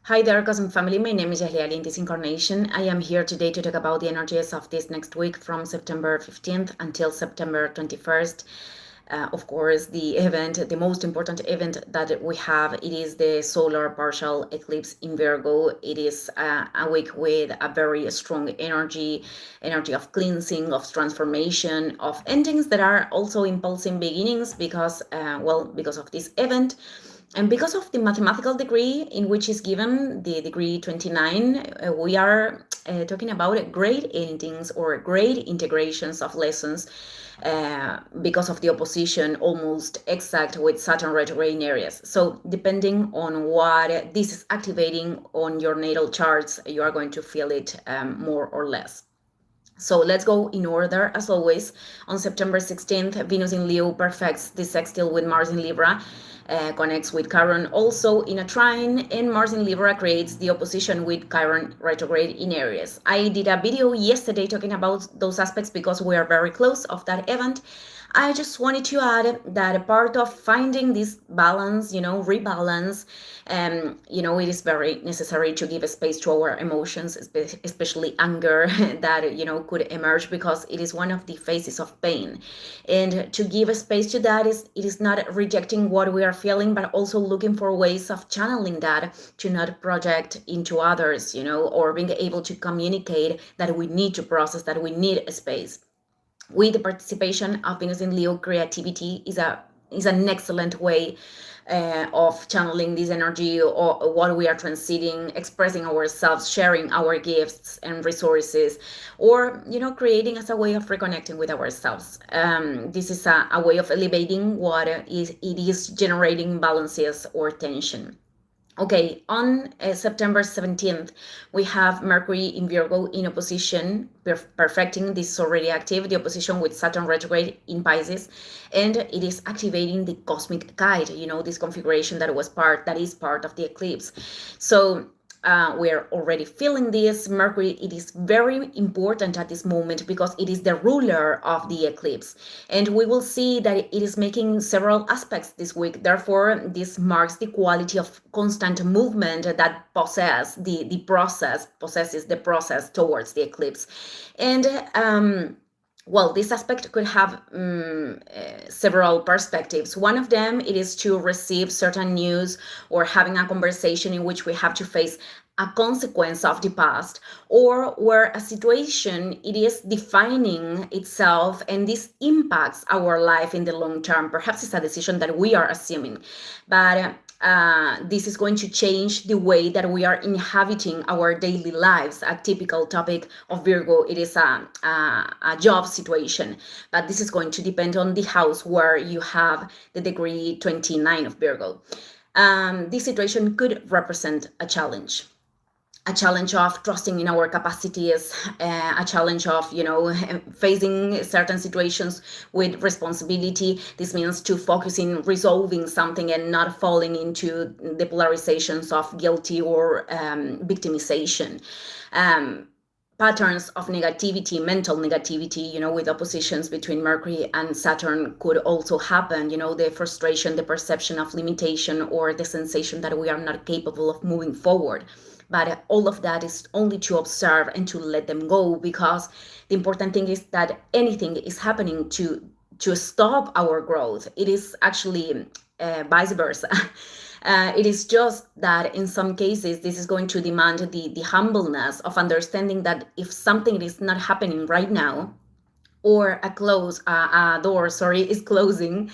Hi there, cousin family. My name is Jahliali in this incarnation. I am here today to talk about the energies of this next week from September 15th until September 21st. Of course, the most important event that we have, it is the solar partial eclipse in Virgo. It is a week with a very strong energy of cleansing, of transformation, of endings that are also impulsing beginnings because of this event. And because of the mathematical degree in which is given, the degree 29, we are talking about great endings or great integrations of lessons because of the opposition almost exact with Saturn retrograde in Aries. So depending on what this is activating on your natal charts, you are going to feel it more or less. So let's go in order as always. On September 16th, Venus in Leo perfects the sextile with Mars in Libra, connects with Chiron also in a trine, and Mars in Libra creates the opposition with Chiron retrograde in Aries. I did a video yesterday talking about those aspects because we are very close of that event. I just wanted to add that a part of finding this balance, rebalance, it is very necessary to give a space to our emotions, especially anger that, could emerge because it is one of the phases of pain. And to give a space to that it is not rejecting what we are feeling, but also looking for ways of channeling that to not project into others, or being able to communicate that we need to process, that we need a space. With the participation of Venus in Leo, creativity is an excellent way of channeling this energy or what we are transiting, expressing ourselves, sharing our gifts and resources, or creating as a way of reconnecting with ourselves. This is a way of elevating what it is generating imbalances or tension. Okay, on September 17th, we have Mercury in Virgo in opposition, perfecting, this is already active, the opposition with Saturn retrograde in Pisces, and it is activating the cosmic guide, this configuration that is part of the eclipse. So we're already feeling this. Mercury, it is very important at this moment because it is the ruler of the eclipse. And we will see that it is making several aspects this week. Therefore, this marks the quality of constant movement that possesses the process towards the eclipse. And this aspect could have several perspectives. One of them, it is to receive certain news or having a conversation in which we have to face a consequence of the past, or where a situation, it is defining itself and this impacts our life in the long term. Perhaps it's a decision that we are assuming, but this is going to change the way that we are inhabiting our daily lives. A typical topic of Virgo, it is a job situation, but this is going to depend on the house where you have the degree 29 of Virgo. This situation could represent a challenge of trusting in our capacities, a challenge of, facing certain situations with responsibility. This means to focus in resolving something and not falling into the polarizations of guilty or victimization. Patterns of negativity, mental negativity, with oppositions between Mercury and Saturn could also happen, the frustration, the perception of limitation, or the sensation that we are not capable of moving forward. But all of that is only to observe and to let them go, because the important thing is that anything is happening to stop our growth. It is actually vice versa. It is just that in some cases, this is going to demand the humbleness of understanding that if something is not happening right now, or a door is closing,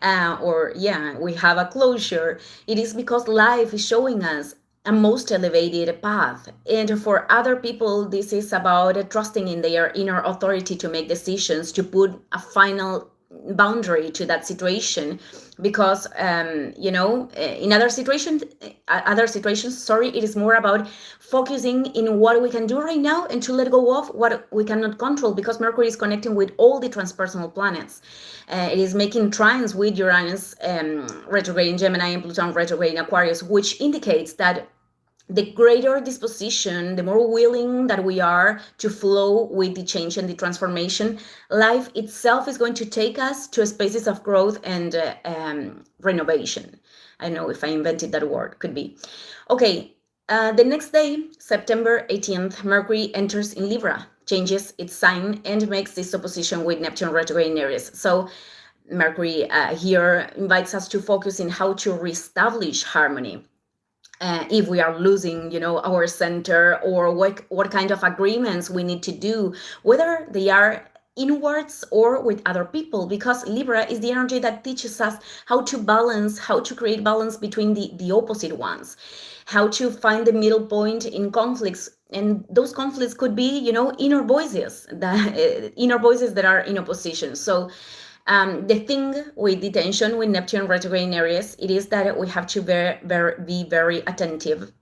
we have a closure, it is because life is showing us a most elevated path. And for other people, this is about trusting in their inner authority to make decisions, to put a final boundary to that situation, because in other situations, it is more about focusing in what we can do right now and to let go of what we cannot control, because Mercury is connecting with all the transpersonal planets. It is making trines with Uranus retrograde in Gemini and Pluto retrograde in Aquarius, which indicates that the greater disposition, the more willing that we are to flow with the change and the transformation, life itself is going to take us to spaces of growth and renovation. I don't know if I invented that word, could be. Okay, The next day, September 18th, Mercury enters in Libra, changes its sign, and makes this opposition with Neptune retrograde in Aries. So Mercury here invites us to focus in how to reestablish harmony. If we are losing, our center, or what kind of agreements we need to do, whether they are inwards or with other people, because Libra is the energy that teaches us how to balance, how to create balance between the opposite ones, how to find the middle point in conflicts. And those conflicts could be, inner voices that are in opposition. So the thing with the tension with Neptune retrograde in Aries, it is that we have to be very attentive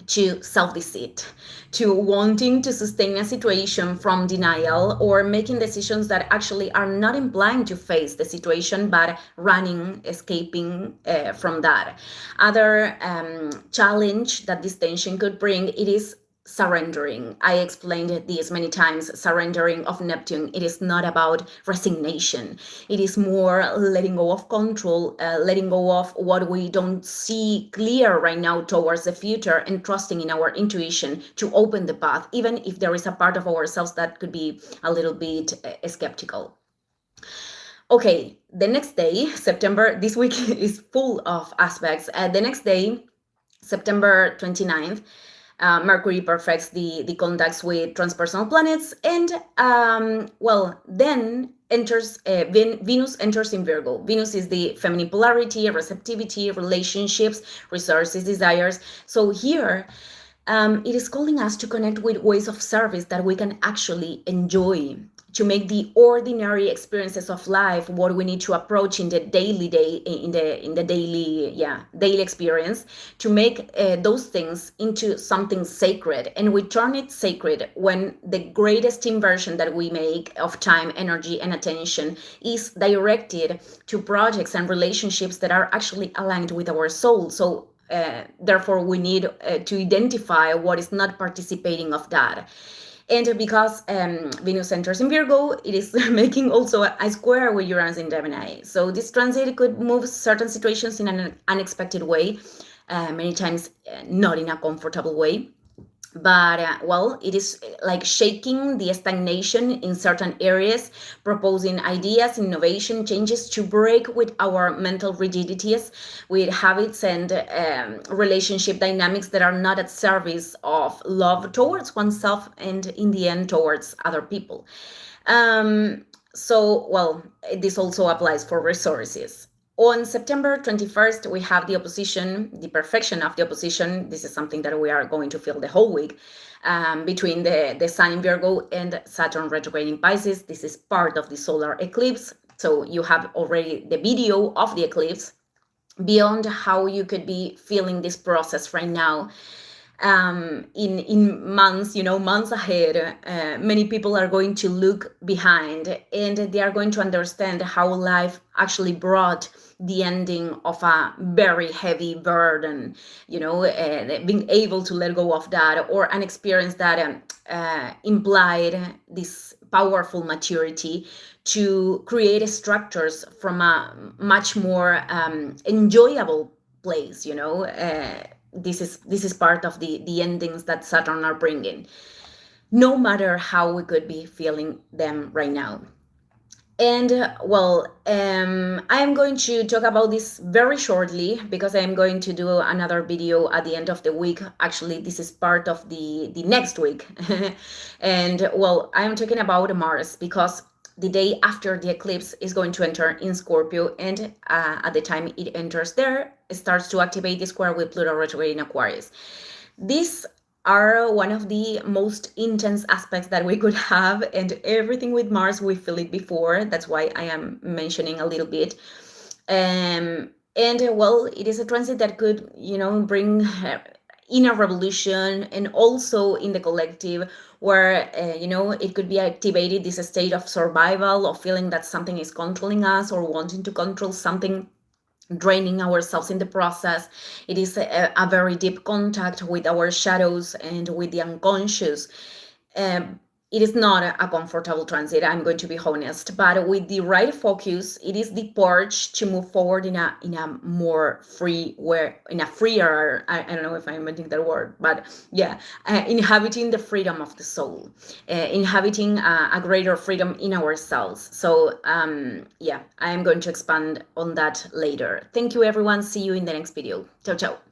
to self-deceit, to wanting to sustain a situation from denial, or making decisions that actually are not implying to face the situation, but running, escaping from that. Other challenge that this tension could bring, it is surrendering. I explained this many times. Surrendering of Neptune, it is not about resignation. It is more letting go of control, letting go of what we don't see clear right now towards the future, and trusting in our intuition to open the path, even if there is a part of ourselves that could be a little bit skeptical. Okay, the next day, September, this week is full of aspects. The next day, September 29th, Mercury perfects the contacts with transpersonal planets, and then Venus enters in Virgo. Venus is the feminine polarity, receptivity, relationships, resources, desires. So here, it is calling us to connect with ways of service that we can actually enjoy, to make the ordinary experiences of life what we need to approach in the daily experience, to make those things into something sacred. And we turn it sacred when the greatest inversion that we make of time, energy, and attention is directed to projects and relationships that are actually aligned with our soul. So therefore, we need to identify what is not participating of that. And because Venus enters in Virgo, it is making also a square with Uranus in Gemini. So this transit could move certain situations in an unexpected way, many times not in a comfortable way. But it is like shaking the stagnation in certain areas, proposing ideas, innovation, changes to break with our mental rigidities, with habits and relationship dynamics that are not at service of love towards oneself, and in the end towards other people. This also applies for resources. On September 21st, we have the opposition, the perfection of the opposition. This is something that we are going to feel the whole week, between the Sun in Virgo and Saturn retrograde in Pisces. This is part of the solar eclipse. So you have already the video of the eclipse. Beyond how you could be feeling this process right now, in months, months ahead, many people are going to look behind, and they are going to understand how life actually brought the ending of a very heavy burden, being able to let go of that, or an experience that implied this powerful maturity to create structures from a much more enjoyable place. This is part of the endings that Saturn are bringing, no matter how we could be feeling them right now. And I am going to talk about this very shortly, because I am going to do another video at the end of the week. Actually, this is part of the next week. And I am talking about Mars, because the day after the eclipse is going to enter in Scorpio, and at the time it enters there, it starts to activate the square with Pluto retrograde in Aquarius. These are one of the most intense aspects that we could have, and everything with Mars, we feel it before. That's why I am mentioning a little bit. It is a transit that could, bring inner revolution, and also in the collective, where it could be activated, this state of survival, of feeling that something is controlling us, or wanting to control something, draining ourselves in the process. It is a very deep contact with our shadows and with the unconscious. it is not a comfortable transit, I'm going to be honest, but with the right focus, it is the purge to move forward in a more free, where in a freer, I don't know if I'm inventing that word, but yeah, inhabiting the freedom of the soul, inhabiting a greater freedom in ourselves. So yeah, I am going to expand on that later. Thank you everyone, see you in the next video. Ciao ciao.